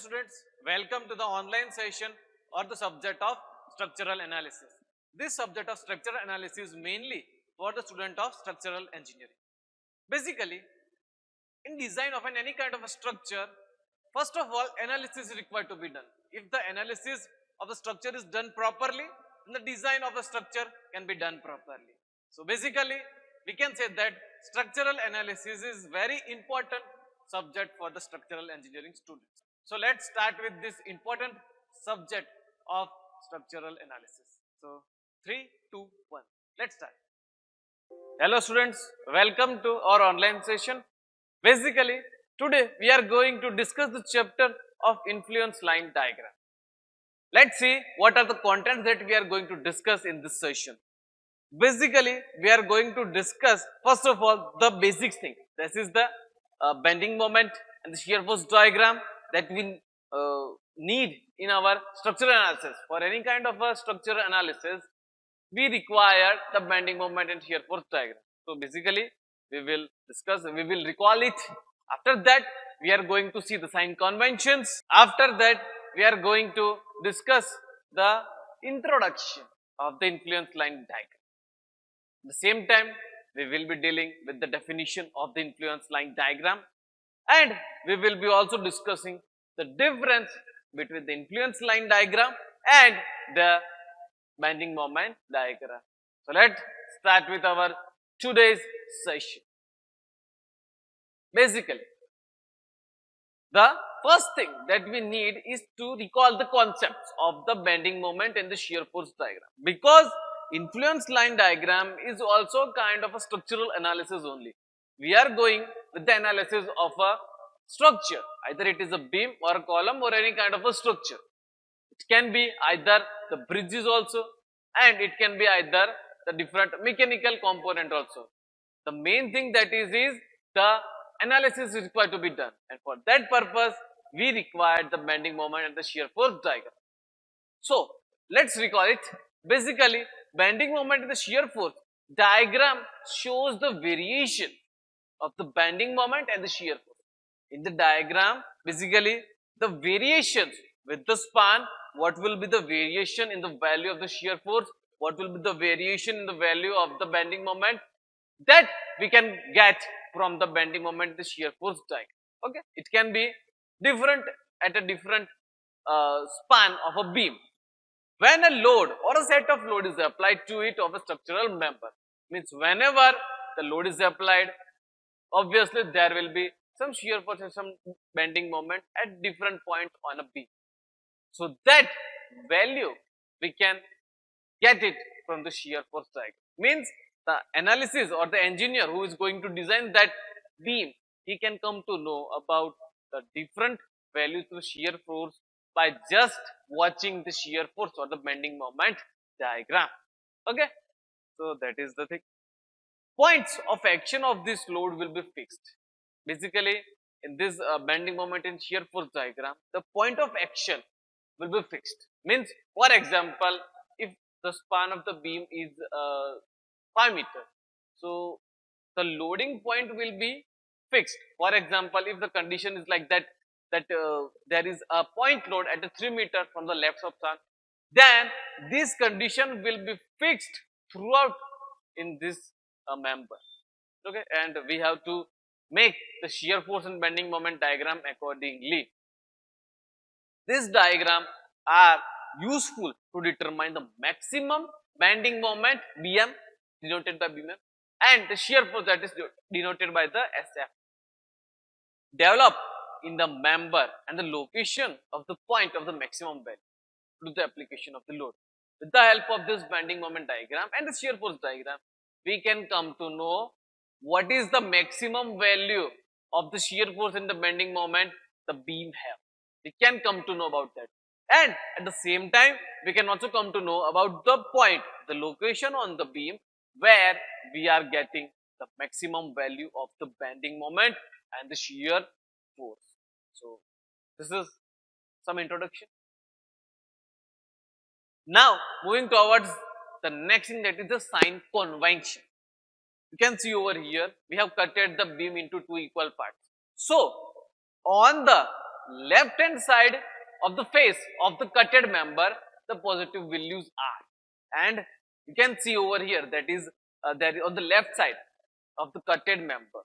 students, welcome to the online session or the subject of structural analysis. This subject of structural analysis is mainly for the student of structural engineering. Basically, in design of any kind of a structure, first of all, analysis is required to be done. If the analysis of the structure is done properly, then the design of the structure can be done properly. So basically, we can say that structural analysis is very important subject for the structural engineering students. So let's start with this important subject of structural analysis. So 3, 2, 1. Let's start. Hello students, welcome to our online session. Basically, today we are going to discuss the chapter of influence line diagram. Let's see what are the contents that we are going to discuss in this session. Basically, we are going to discuss first of all the basics thing. This is the bending moment and the shear force diagram that we need in our structural analysis. For any kind of a structural analysis, we require the bending moment and shear force diagram. So basically, we will discuss, we will recall it. After that, we are going to see the sign conventions. After that, we are going to discuss the introduction of the influence line diagram. At the same time, we will be dealing with the definition of the influence line diagram, and we will be also discussing the difference between the influence line diagram and the bending moment diagram. So let's start with our today's session. Basically, the first thing that we need is to recall the concepts of the bending moment and the shear force diagram, because influence line diagram is also kind of a structural analysis only. We are going with the analysis of a structure, either it is a beam or a column or any kind of a structure. It can be either the bridges also, and it can be either the different mechanical component also. The main thing that is the analysis is required to be done, and for that purpose we require the bending moment and the shear force diagram. So let's recall it. Basically, bending moment and the shear force diagram shows the variation of the bending moment and the shear force. In the diagram, basically the variations with the span, what will be the variation in the value of the shear force, what will be the variation in the value of the bending moment, that we can get from the bending moment, the shear force diagram. Okay, it can be different at a different span of a beam. When a load or a set of load is applied to it of a structural member, means whenever the load is applied, obviously there will be some shear force and some bending moment at different point on a beam. So that value we can get it from the shear force diagram. Means the analysis or the engineer who is going to design that beam, he can come to know about the different values of the shear force by just watching the shear force or the bending moment diagram. Okay, so that is the thing. Points of action of this load will be fixed. Basically, in this bending moment and shear force diagram, the point of action will be fixed. Means, for example, if the span of the beam is 5 meters, so the loading point will be fixed. For example, if the condition is like that, there is a point load at a 3 meter from the left of sun, then this condition will be fixed throughout in this member. Okay, and we have to make the shear force and bending moment diagram accordingly. This diagram are useful to determine the maximum bending moment Bm, denoted by Bm, and the shear force, that is denoted by the Sf. Develop in the member and the location of the point of the maximum value to the application of the load. With the help of this bending moment diagram and the shear force diagram, we can come to know what is the maximum value of the shear force and the bending moment the beam have. We can come to know about that, and at the same time we can also come to know about the point, the location on the beam where we are getting the maximum value of the bending moment and the shear force. So this is some introduction. Now moving towards the next thing, that is the sign convention. You can see over here we have cutted the beam into two equal parts. So on the left hand side of the face of the cutted member, the positive values are. And you can see over here that is there on the left side of the cutted member.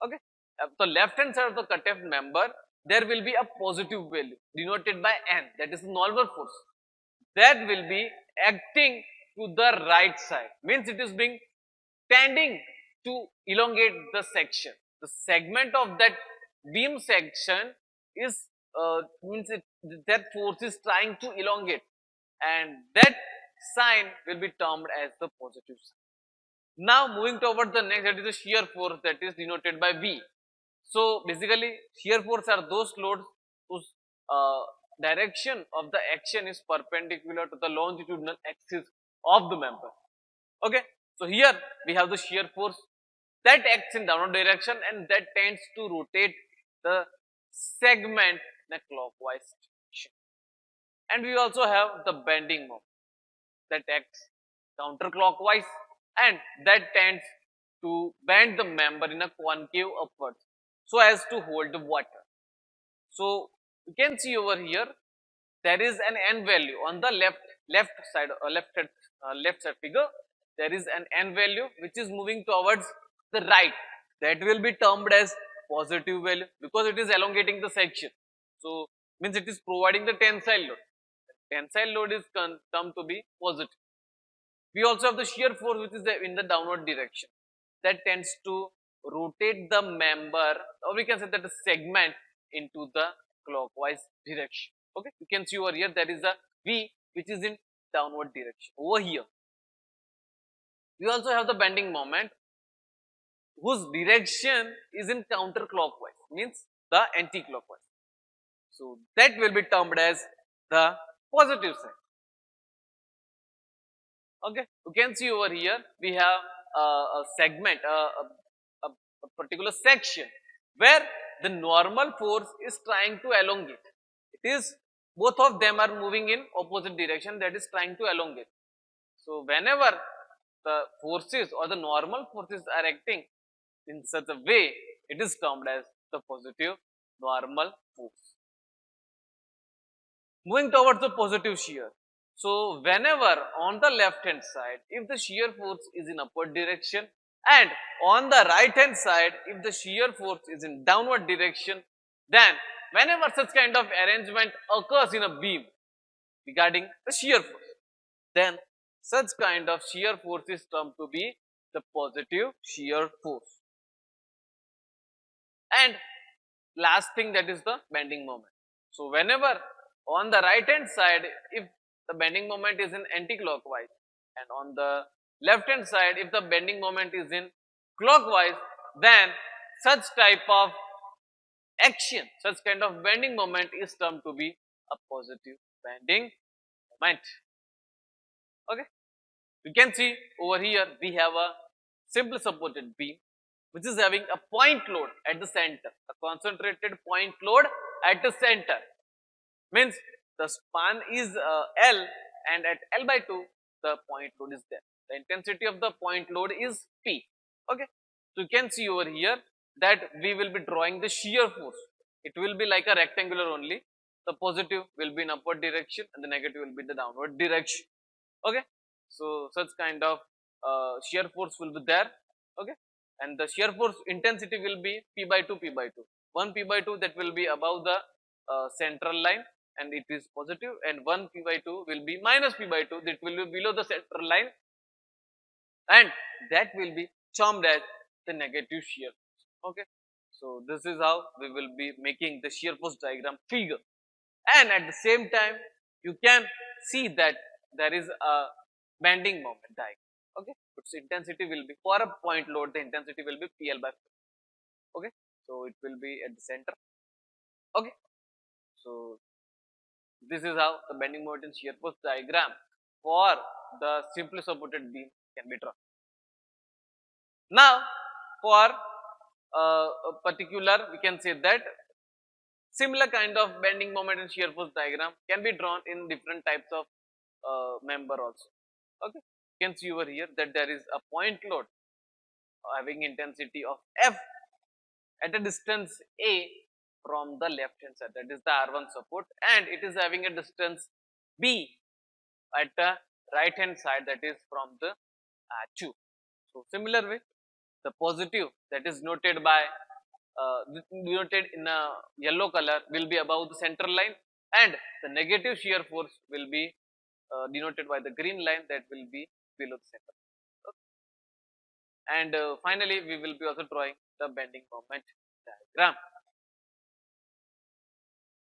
Okay, the left hand side of the cutted member, there will be a positive value denoted by N, that is normal force, that will be acting to the right side, means it is being tending to elongate the section. The segment of that beam section is means that force is trying to elongate, and that sign will be termed as the positive sign. Now moving toward the next, that is the shear force, that is denoted by V. So basically shear force are those loads whose direction of the action is perpendicular to the longitudinal axis of the member. Okay, so here we have the shear force that acts in downward direction and that tends to rotate the segment in a clockwise direction. And we also have the bending moment that acts counterclockwise and that tends to bend the member in a concave upwards so as to hold the water. So you can see over here there is an N value on the left side left side figure. There is an N value which is moving towards the right, that will be termed as positive value because it is elongating the section. So means it is providing the tensile load. Tensile load is termed to be positive. We also have the shear force which is in the downward direction, that tends to rotate the member, or we can say that the segment, into the clockwise direction. Okay, you can see over here there is a V which is in downward direction. Over here we also have the bending moment whose direction is in counterclockwise, means the anti-clockwise. So that will be termed as the positive sign. Okay, you can see over here we have a segment, a particular section where the normal force is trying to elongate. It is both of them are moving in opposite direction, that is trying to elongate. So whenever the forces or the normal forces are acting in such a way, it is termed as the positive normal force. Moving towards the positive shear. So whenever on the left hand side, if the shear force is in upward direction, and on the right hand side, if the shear force is in downward direction, then whenever such kind of arrangement occurs in a beam regarding the shear force, then such kind of shear force is termed to be the positive shear force. And last thing, that is the bending moment. So whenever on the right hand side, if the bending moment is in anti-clockwise, and on the left hand side if the bending moment is in clockwise, then such type of action, such kind of bending moment is termed to be a positive bending moment. Okay, you can see over here we have a simple supported beam which is having a point load at the center, a concentrated point load at the center, means the span is L, and at L by 2 the point load is there. The intensity of the point load is P. Okay, so you can see over here that we will be drawing the shear force. It will be like a rectangular only. The positive will be in upward direction and the negative will be in the downward direction. Okay, so such kind of shear force will be there. Okay, and the shear force intensity will be P by 2, P by 2. 1 P by 2, that will be above the central line and it is positive, and 1 P by 2 will be minus P by 2, that will be below the central line, and that will be termed as the negative shear force. Okay, so this is how we will be making the shear force diagram figure, and at the same time you can see that there is a bending moment diagram. Okay, its intensity will be, for a point load the intensity will be PL by 4. Okay, so it will be at the center. Okay, so this is how the bending moment and shear force diagram for the simply supported beam can be drawn. Now for a particular, we can say that similar kind of bending moment and shear force diagram can be drawn in different types of member also. Okay, you can see over here that there is a point load having intensity of F at a distance A, from the left hand side, that is the R1 support, and it is having a distance B at the right hand side, that is from the R2. So similar way, the positive that is noted by denoted in a yellow color will be above the center line, and the negative shear force will be denoted by the green line, that will be below the center. Okay. And finally, we will be also drawing the bending moment diagram.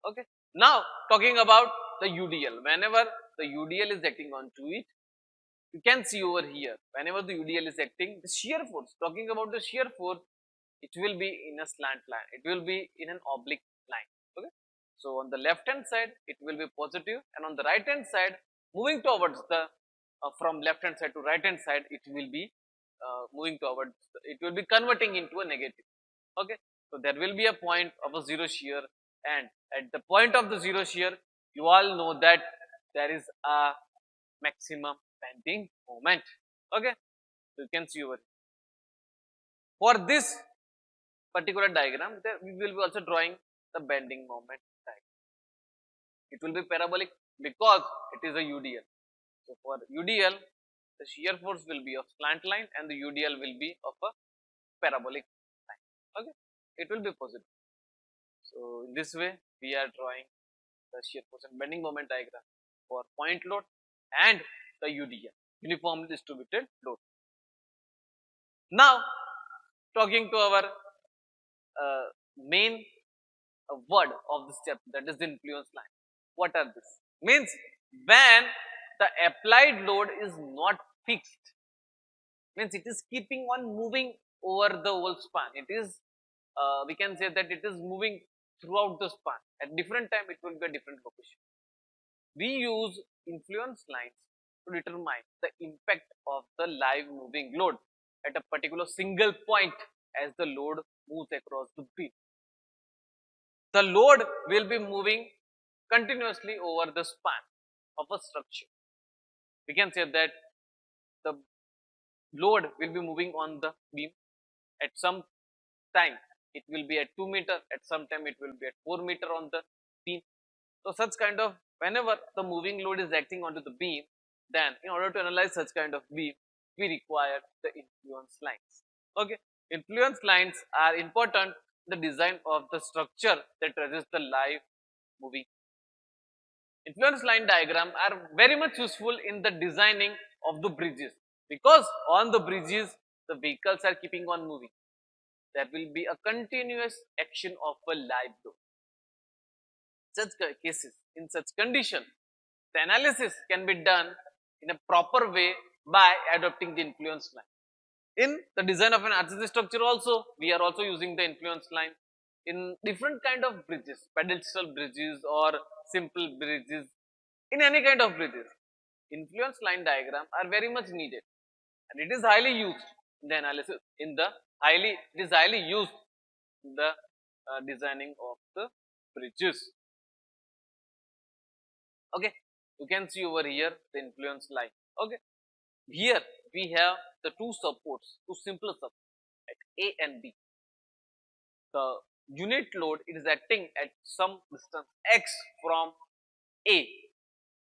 Okay. Now talking about the UDL, whenever the UDL is acting onto it, you can see over here, whenever the UDL is acting, the shear force, talking about the shear force, it will be in a slant line, it will be in an oblique line. Okay. So on the left hand side, it will be positive, and on the right hand side, moving towards the from left hand side to right hand side, it will be moving towards, it will be converting into a negative. Okay. So there will be a point of a zero shear, and at the point of the zero shear, you all know that there is a maximum bending moment. Okay. So you can see over here. For this particular diagram, there we will be also drawing the bending moment diagram. It will be parabolic because it is a UDL. So for UDL, the shear force will be of slant line, and the UDL will be of a parabolic line. Okay, it will be positive. So in this way, we are drawing the shear force and bending moment diagram for point load and the UDL, uniformly distributed load. Now talking to our main word of this chapter, that is the influence line. What are this? Means when the applied load is not fixed, means it is keeping on moving over the whole span. It is we can say that it is moving throughout the span. At different time, it will be a different location. We use influence lines to determine the impact of the live moving load at a particular single point as the load moves across the beam. The load will be moving continuously over the span of a structure. We can say that the load will be moving on the beam. At some time it will be at 2 meter, at some time it will be at 4 meter on the beam. So such kind of, whenever the moving load is acting onto the beam, then in order to analyze such kind of beam, we require the influence lines. Okay, influence lines are important in the design of the structure that resists the live moving. Influence line diagram are very much useful in the designing of the bridges, because on the bridges the vehicles are keeping on moving. There will be a continuous action of a live load. Such cases, in such condition, the analysis can be done in a proper way by adopting the influence line. In the design of an RCC structure also, we are also using the influence line in different kind of bridges, pedestal bridges or simple bridges, in any kind of bridges. Influence line diagram are very much needed, and it is highly used in the analysis, it is highly used in the designing of the bridges. Okay, you can see over here the influence line. Okay, here we have the two supports, two simple supports at A and B. The unit load is acting at some distance x from A,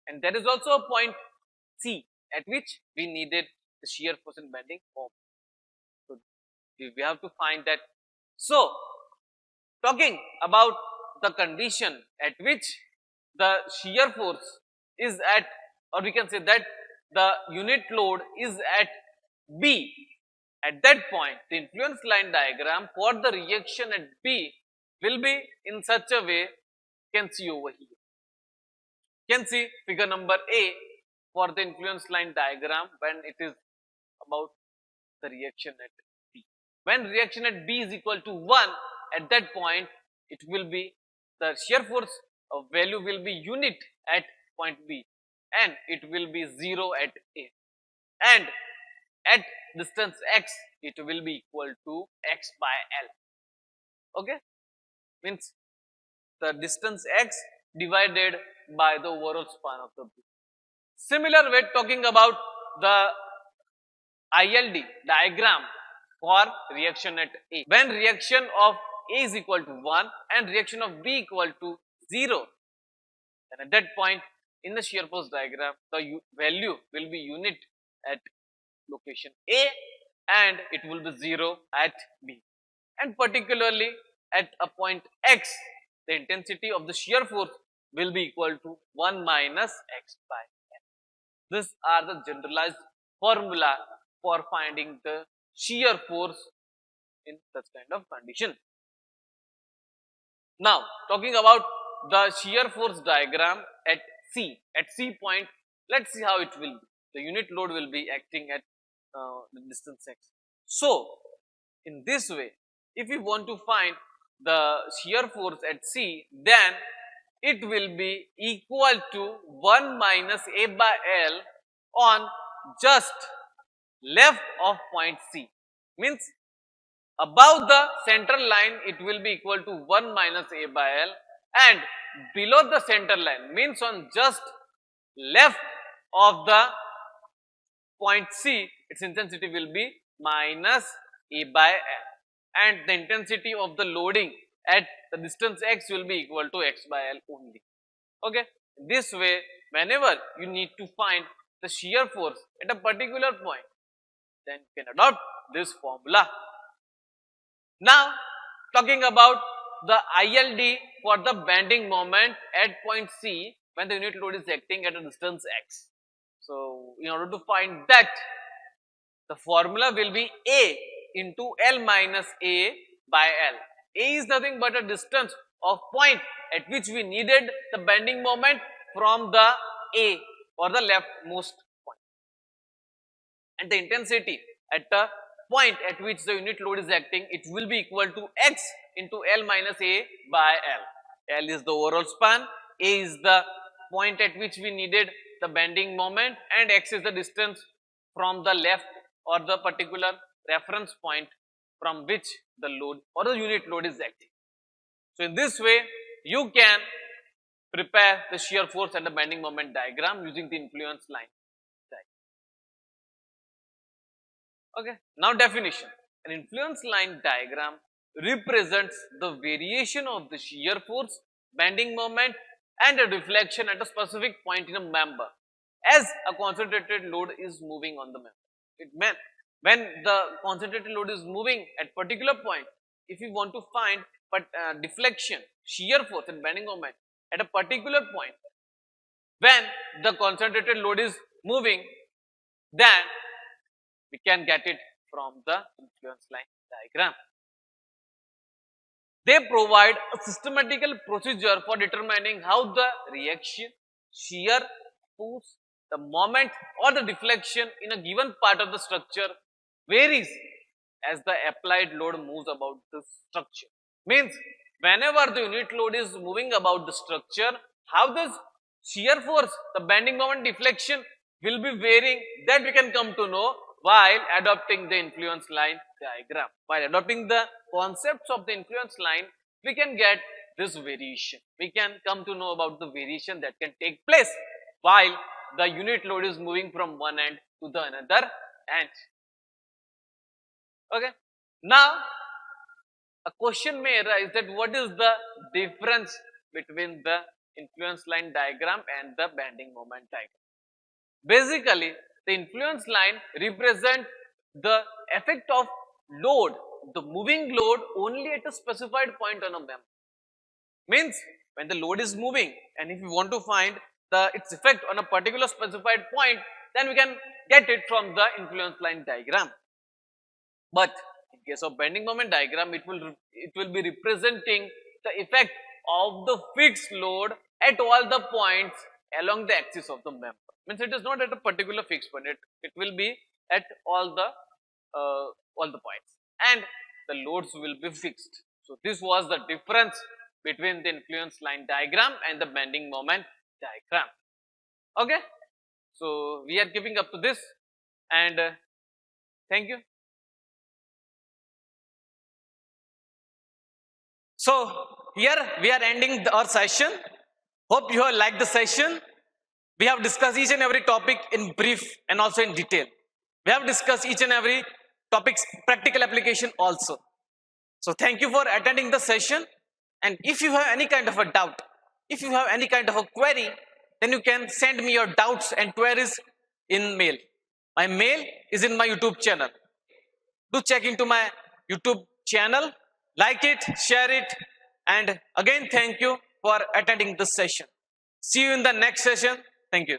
and there is also a point C at which we needed the shear force and bending moment. So we have to find that. So talking about the condition at which the shear force is at, or we can say that the unit load is at B, at that point the influence line diagram for the reaction at B will be in such a way. You can see over here, you can see figure number A for the influence line diagram when it is about the reaction at B. When reaction at B is equal to 1, at that point it will be the shear force value will be unit at point B, and it will be 0 at A, and at distance x it will be equal to x by L. Okay, means the distance x divided by the overall span of the beam. Similar way, talking about the ILD diagram for reaction at A. When reaction of A is equal to 1 and reaction of B equal to 0, then at that point in the shear force diagram, the value will be unit at location A and it will be 0 at B. And particularly at a point X, the intensity of the shear force will be equal to 1 minus X by L. These are the generalized formula for finding the shear force in such kind of condition. Now, talking about the shear force diagram at C point, let's see how it will be. The unit load will be acting at the distance X. So, in this way, if we want to find the shear force at C, then it will be equal to 1 minus A by L on just left of point C. Means above the center line it will be equal to 1 minus A by L, and below the center line means on just left of the point C, its intensity will be minus A by L, and the intensity of the loading at the distance X will be equal to X by L only. Okay, this way whenever you need to find the shear force at a particular point, then you can adopt this formula. Now, talking about the ILD for the bending moment at point C when the unit load is acting at a distance X. So, in order to find that, the formula will be A into L minus A by L. A is nothing but a distance of point at which we needed the bending moment from the A or the leftmost point. And the intensity at the point at which the unit load is acting, it will be equal to X into L minus A by L. L is the overall span, A is the point at which we needed the bending moment, and X is the distance from the left or the particular reference point from which the load or the unit load is acting. So, in this way you can prepare the shear force and the bending moment diagram using the influence line diagram. Okay. Now, definition. An influence line diagram represents the variation of the shear force, bending moment and a deflection at a specific point in a member as a concentrated load is moving on the member. It meant when the concentrated load is moving at particular point, if you want to find deflection, shear force and bending moment at a particular point, when the concentrated load is moving, then we can get it from the influence line diagram. They provide a systematical procedure for determining how the reaction, shear, force, the moment or the deflection in a given part of the structure varies as the applied load moves about the structure. Means whenever the unit load is moving about the structure, how this shear force, the bending moment, deflection will be varying, that we can come to know while adopting the influence line diagram. While adopting the concepts of the influence line, we can get this variation. We can come to know about the variation that can take place while the unit load is moving from one end to the another end. Okay. Now, a question may arise that what is the difference between the influence line diagram and the bending moment diagram? Basically, the influence line represents the effect of load, the moving load only at a specified point on a member. Means when the load is moving and if we want to find its effect on a particular specified point, then we can get it from the influence line diagram. But in case of bending moment diagram, it will be representing the effect of the fixed load at all the points along the axis of the member. Means it is not at a particular fixed point, it will be at all the points and the loads will be fixed. So, this was the difference between the influence line diagram and the bending moment diagram. Okay. So, we are giving up to this and thank you. So, here we are ending our session. Hope you have liked the session. We have discussed each and every topic in brief and also in detail. We have discussed each and every topic's practical application also. So thank you for attending the session. And if you have any kind of a doubt, if you have any kind of a query, then you can send me your doubts and queries in mail. My mail is in my YouTube channel. Do check into my YouTube channel, like it, share it, and again thank you for attending this session. See you in the next session. Thank you.